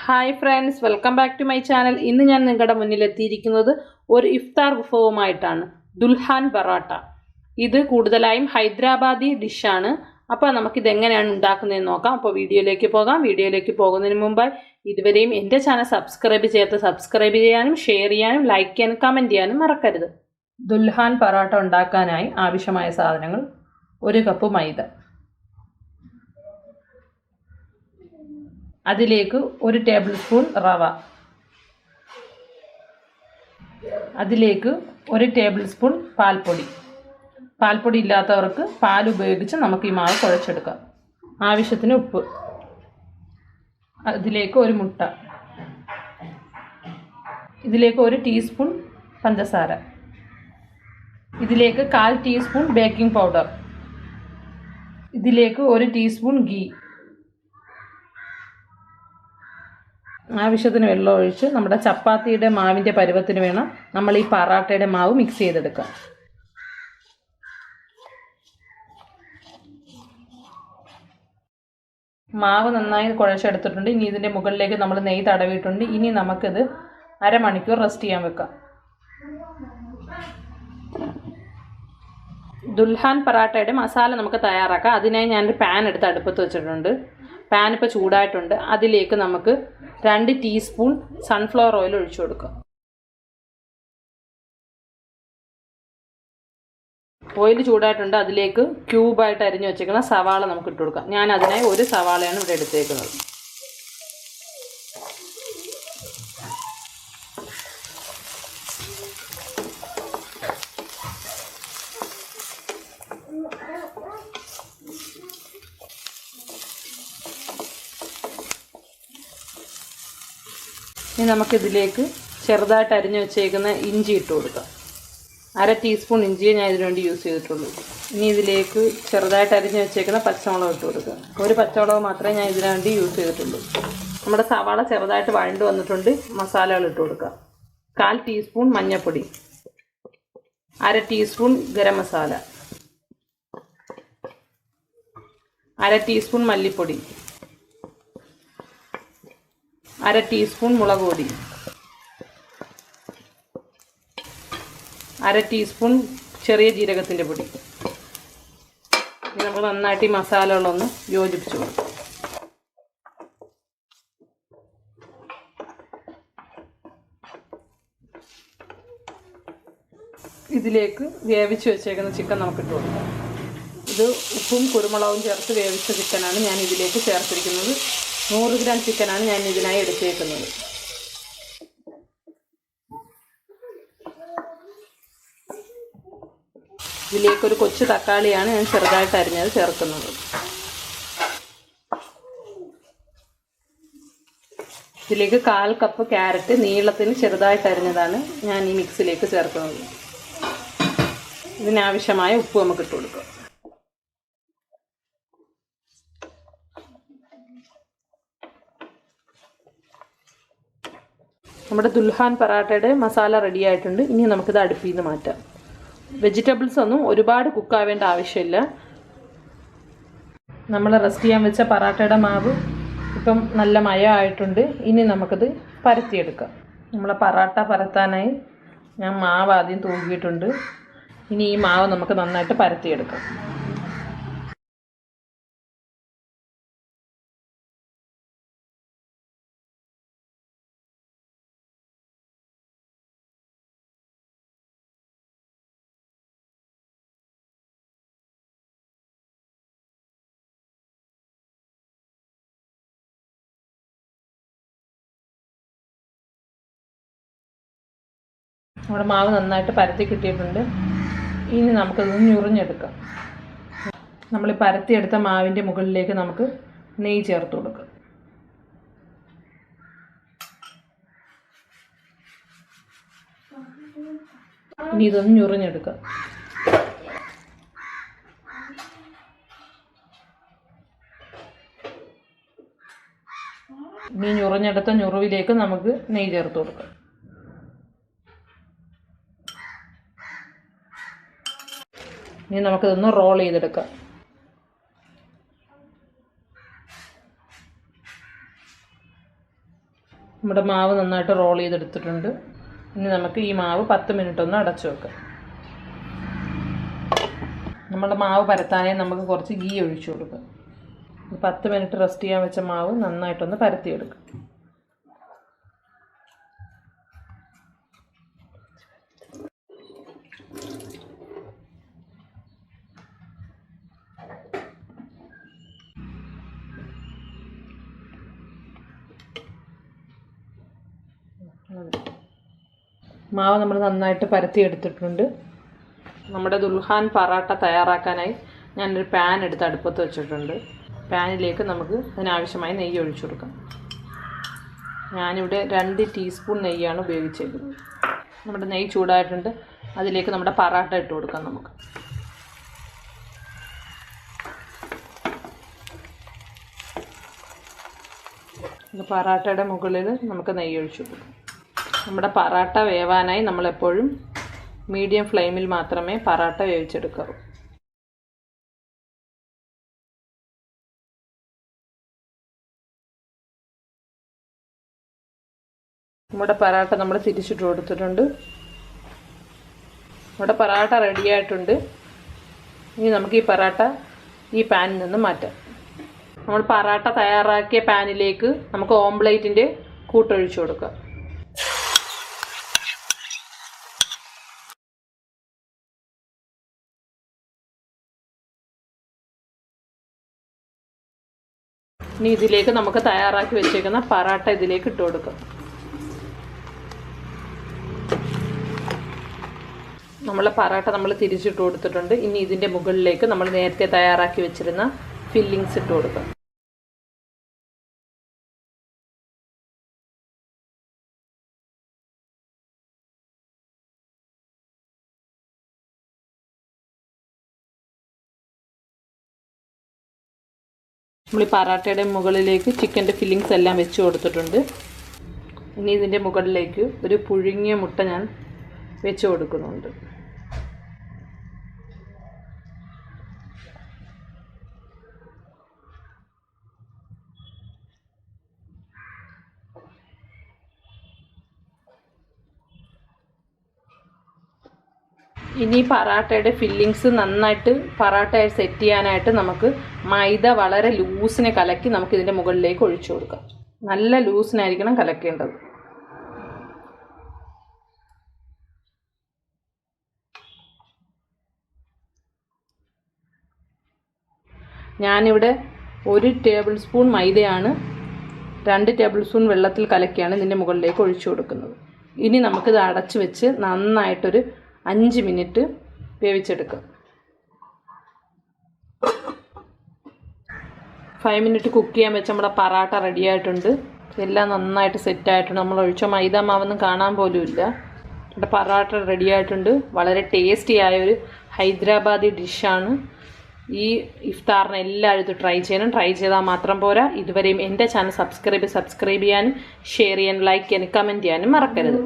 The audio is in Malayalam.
Hi friends, welcome back to my channel. ഇന്ന് ഞാൻ നിങ്ങളുടെ മുന്നിലെത്തിയിരിക്കുന്നത് ഒരു ഇഫ്താർ വിഭവമായിട്ടാണ്, ദുൽഹാൻ പറാട്ട. ഇത് കൂടുതലായും ഹൈദരാബാദി ഡിഷാണ്. അപ്പോൾ നമുക്കിതെങ്ങനെയാണ് ഉണ്ടാക്കുന്നതെന്ന് നോക്കാം. അപ്പോൾ വീഡിയോയിലേക്ക് പോകാം. വീഡിയോയിലേക്ക് പോകുന്നതിന് മുമ്പായി ഇതുവരെയും എൻ്റെ ചാനൽ സബ്സ്ക്രൈബ് ചെയ്യാത്ത സബ്സ്ക്രൈബ് ചെയ്യാനും ഷെയർ ചെയ്യാനും ലൈക്ക് ചെയ്യാനും കമൻറ്റ് ചെയ്യാനും മറക്കരുത്. ദുൽഹാൻ പറാട്ട ഉണ്ടാക്കാനായി ആവശ്യമായ സാധനങ്ങൾ: 1 കപ്പ് മൈദ, അതിലേക്ക് 1 ടേബിൾ സ്പൂൺ റവ, അതിലേക്ക് 1 ടേബിൾ സ്പൂൺ പാൽപ്പൊടി ഇല്ലാത്തവർക്ക് പാൽ ഉപയോഗിച്ച് നമുക്ക് ഈ മാവ് കുഴച്ചെടുക്കാം. ആവശ്യത്തിന് ഉപ്പ്, അതിലേക്ക് 1 മുട്ട, ഇതിലേക്ക് 1 ടീസ്പൂൺ പഞ്ചസാര, ഇതിലേക്ക് 1/4 ടീസ്പൂൺ ബേക്കിംഗ് പൗഡർ, ഇതിലേക്ക് 1 ടീസ്പൂൺ ഘീ, ആവശ്യത്തിന് വെള്ളം ഒഴിച്ച് നമ്മുടെ ചപ്പാത്തിയുടെ മാവിൻ്റെ പരുവത്തിന് വേണം നമ്മൾ ഈ പറാട്ടയുടെ മാവ് മിക്സ് ചെയ്തെടുക്കാം. മാവ് നന്നായി കുഴച്ചെടുത്തിട്ടുണ്ട്. ഇനി ഇതിൻ്റെ മുകളിലേക്ക് നമ്മൾ നെയ്യ് തടവിയിട്ടുണ്ട്. ഇനി നമുക്കിത് അരമണിക്കൂർ റെസ്റ്റ് ചെയ്യാൻ വെക്കാം. ദുൽഹാൻ പറാട്ടയുടെ മസാല നമുക്ക് തയ്യാറാക്കാം. അതിനായി ഞാനൊരു പാൻ എടുത്ത് അടുപ്പത്ത് വെച്ചിട്ടുണ്ട്. പാൻ ഇപ്പോൾ ചൂടായിട്ടുണ്ട്. അതിലേക്ക് നമുക്ക് 2 ടീസ്പൂൺ സൺഫ്ലവർ ഓയിൽ ഒഴിച്ചു കൊടുക്കാം. ഓയിൽ ചൂടായിട്ടുണ്ട്. അതിലേക്ക് ക്യൂബായിട്ട് അരിഞ്ഞു വെച്ചേക്കുന്ന സവാള നമുക്ക് ഇട്ട് കൊടുക്കാം. ഞാൻ അതിനായി 1 സവാളയാണ് ഇവിടെ എടുത്തേക്കുന്നത്. ഇനി നമുക്കിതിലേക്ക് ചെറുതായിട്ട് അരിഞ്ഞു വെച്ചേക്കുന്ന ഇഞ്ചി ഇട്ട് കൊടുക്കാം. 1/2 ടീസ്പൂൺ ഇഞ്ചിയെ ഞാൻ ഇതിനു വേണ്ടി യൂസ് ചെയ്തിട്ടുള്ളൂ. ഇനി ഇതിലേക്ക് ചെറുതായിട്ട് അരിഞ്ഞു വെച്ചേക്കുന്ന പച്ചമുളക് ഇട്ട് കൊടുക്കുക. 1 പച്ചമുളക് മാത്രമേ ഞാൻ ഇതിനു വേണ്ടി യൂസ് ചെയ്തിട്ടുള്ളൂ. നമ്മുടെ സവാള ചെറുതായിട്ട് വഴണ്ട് വന്നിട്ടുണ്ട്. മസാലകൾ ഇട്ട് കൊടുക്കുക. 1/4 ടീസ്പൂൺ മഞ്ഞൾപ്പൊടി, 1/2 ടീസ്പൂൺ ഗരം മസാല, 1/2 ടീസ്പൂൺ മല്ലിപ്പൊടി, 1/2 ടീസ്പൂൺ മുളക് പൊടി, 1/2 ടീസ്പൂൺ ചെറിയ ജീരകത്തിൻ്റെ പൊടി. നമുക്ക് നന്നായിട്ട് ഈ മസാലകളൊന്ന് യോജിപ്പിച്ചു കൊടുക്കാം. ഇതിലേക്ക് വേവിച്ച് വെച്ചേക്കുന്ന ചിക്കൻ നമുക്കിട്ട് കൊടുക്കാം. ഇത് ഉപ്പും കുരുമുളകും ചേർത്ത് വേവിച്ച ചിക്കനാണ് ഞാൻ ഇതിലേക്ക് ചേർത്തിരിക്കുന്നത്. 100 ഗ്രാം ചിക്കനാണ് ഞാൻ ഇതിനായി എടുത്തേക്കുന്നത്. ഇതിലേക്കൊരു കൊച്ചു തക്കാളിയാണ് ഞാൻ ചെറുതായിട്ട് അരിഞ്ഞത് ചേർക്കുന്നത്. ഇതിലേക്ക് 1/4 കപ്പ് ക്യാരറ്റ് നീളത്തിന് ചെറുതായിട്ട് അരിഞ്ഞതാണ് ഞാൻ ഈ മിക്സിലേക്ക് ചേർക്കുന്നത്. ഇതിനാവശ്യമായ ഉപ്പ് നമുക്ക് ഇട്ട് കൊടുക്കാം. നമ്മുടെ ദുൽഹാൻ പറാട്ടയുടെ മസാല റെഡി ആയിട്ടുണ്ട്. ഇനി നമുക്കിത് അടുപ്പിൽ നിന്ന് മാറ്റാം. വെജിറ്റബിൾസ് ഒന്നും ഒരുപാട് കുക്കാവേണ്ട ആവശ്യമില്ല. നമ്മൾ റെസ്റ്റ് ചെയ്യാൻ വെച്ച പറാട്ടയുടെ മാവ് ഇപ്പം നല്ല മയമായിട്ടുണ്ട്. ഇനി നമുക്കിത് പരത്തിയെടുക്കാം. നമ്മളെ പറാട്ട പരത്താനായി ഞാൻ മാവ് ആദ്യം തൂക്കിയിട്ടുണ്ട്. ഇനി ഈ മാവ് നമുക്ക് നന്നായിട്ട് പരത്തിയെടുക്കാം. നമ്മുടെ മാവ് നന്നായിട്ട് പരത്തി കിട്ടിയിട്ടുണ്ട്. ഇനി നമുക്കതൊന്ന് ഞുറിഞ്ഞെടുക്കാം. നമ്മൾ പരത്തിയെടുത്ത മാവിൻ്റെ മുകളിലേക്ക് നമുക്ക് നെയ്യ് ചേർത്ത് കൊടുക്കാം. ഇനി ഇതൊന്ന് ഞുറിഞ്ഞെടുക്കാം. ഇനി ഞുറിഞ്ഞെടുത്ത ഞുറിവിലേക്ക് നമുക്ക് നെയ്യ് ചേർത്ത് കൊടുക്കാം. ഇനി നമുക്കിതൊന്ന് റോൾ ചെയ്തെടുക്കാം. നമ്മുടെ മാവ് നന്നായിട്ട് റോൾ ചെയ്തെടുത്തിട്ടുണ്ട്. ഇനി നമുക്ക് ഈ മാവ് 10 മിനിറ്റ് ഒന്ന് അടച്ചു വെക്കാം. നമ്മുടെ മാവ് പരത്താനായി നമുക്ക് കുറച്ച് ഗീ ഒഴിച്ചു കൊടുക്കാം. 10 മിനിറ്റ് റെസ്റ്റ് ചെയ്യാൻ വെച്ച മാവ് നന്നായിട്ടൊന്ന് പരത്തിയെടുക്കാം. മാവ് നമ്മൾ നന്നായിട്ട് പരത്തിയെടുത്തിട്ടുണ്ട്. നമ്മുടെ ദുൽഹാൻ പറാട്ട തയ്യാറാക്കാനായി ഞാനൊരു പാൻ എടുത്ത് അടുപ്പത്ത് വെച്ചിട്ടുണ്ട്. പാനിലേക്ക് നമുക്ക് അതിനാവശ്യമായ നെയ്യ് ഒഴിച്ചു കൊടുക്കാം. ഞാനിവിടെ 2 ടീസ്പൂൺ നെയ്യാണ് ഉപയോഗിച്ചിരിക്കുന്നത്. നമ്മുടെ നെയ്യ് ചൂടായിട്ടുണ്ട്. അതിലേക്ക് നമ്മുടെ പറാട്ട ഇട്ട് കൊടുക്കാം. നമുക്ക് പറാട്ടയുടെ മുകളിൽ നമുക്ക് നെയ്യ് ഒഴിച്ചു കൊടുക്കാം. നമ്മുടെ പറാട്ട വേവാനായി നമ്മളെപ്പോഴും മീഡിയം ഫ്ലെയിമിൽ മാത്രമേ പറാട്ട വേവിച്ചെടുക്കാവൂ. നമ്മുടെ പറാട്ട നമ്മൾ തിരിച്ചിട്ട് കൊടുത്തിട്ടുണ്ട്. നമ്മുടെ പറാട്ട റെഡിയായിട്ടുണ്ട്. ഇനി നമുക്ക് ഈ പറാട്ട ഈ പാനിൽ നിന്ന് മാറ്റാം. നമ്മൾ പറാട്ട തയ്യാറാക്കിയ പാനിലേക്ക് നമുക്ക് ഓംപ്ലേറ്റിൻ്റെ കൂട്ടൊഴിച്ചു കൊടുക്കാം. ഇനി ഇതിലേക്ക് നമുക്ക് തയ്യാറാക്കി വെച്ചേക്കുന്ന പറാട്ട ഇതിലേക്ക് ഇട്ട് കൊടുക്കാം. നമ്മളെ പറാട്ട നമ്മൾ തിരിച്ചിട്ട് കൊടുത്തിട്ടുണ്ട്. ഇനി ഇതിൻ്റെ മുകളിലേക്ക് നമ്മൾ നേരത്തെ തയ്യാറാക്കി വെച്ചിരുന്ന ഫില്ലിങ്സ് ഇട്ട് കൊടുക്കാം. നമ്മൾ ഈ പറാട്ടയുടെ മുകളിലേക്ക് ചിക്കൻ്റെ ഫില്ലിങ്സ് എല്ലാം വെച്ച് കൊടുത്തിട്ടുണ്ട്. ഇനി ഇതിൻ്റെ മുകളിലേക്ക് ഒരു പുഴുങ്ങിയ മുട്ട ഞാൻ വെച്ച് കൊടുക്കുന്നുണ്ട്. ഇനി പറാട്ടയുടെ ഫില്ലിങ്സ് നന്നായിട്ട് പറാട്ടയെ സെറ്റ് ചെയ്യാനായിട്ട് നമുക്ക് മൈദ വളരെ ലൂസിനെ കലക്കി നമുക്ക് ഇതിൻ്റെ മുകളിലേക്ക് ഒഴിച്ചു കൊടുക്കാം. നല്ല ലൂസിനായിരിക്കണം കലക്കേണ്ടത്. ഞാനിവിടെ 1 ടേബിൾ സ്പൂൺ മൈദയാണ് 2 ടേബിൾ സ്പൂൺ വെള്ളത്തിൽ കലക്കിയാണ് ഇതിൻ്റെ മുകളിലേക്ക് ഒഴിച്ചു കൊടുക്കുന്നത്. ഇനി നമുക്കിത് അടച്ചു വെച്ച് നന്നായിട്ടൊരു 5 മിനിറ്റ് വേവിച്ചെടുക്കാം. 5 മിനിറ്റ് കുക്ക് ചെയ്യാൻ വെച്ച് നമ്മുടെ പറാട്ട റെഡിയായിട്ടുണ്ട്. എല്ലാം നന്നായിട്ട് സെറ്റായിട്ടുണ്ട്. നമ്മൾ ഒഴിച്ച മൈദ മാവൊന്നും കാണാൻ പോലും ഇല്ല. നമ്മുടെ പറാട്ട റെഡിയായിട്ടുണ്ട്. വളരെ ടേസ്റ്റി ആയൊരു ഹൈദരാബാദി ഡിഷാണ്. ഈ ഇഫ്താറിന് എല്ലാവരും ഇത് ട്രൈ ചെയ്യണം. ട്രൈ ചെയ്താൽ മാത്രം പോരാ, ഇതുവരെയും എൻ്റെ ചാനൽ സബ്സ്ക്രൈബ് ചെയ്യാനും ഷെയർ ചെയ്യാനും ലൈക്ക് ചെയ്യാനും കമൻറ്റ് ചെയ്യാനും മറക്കരുത്.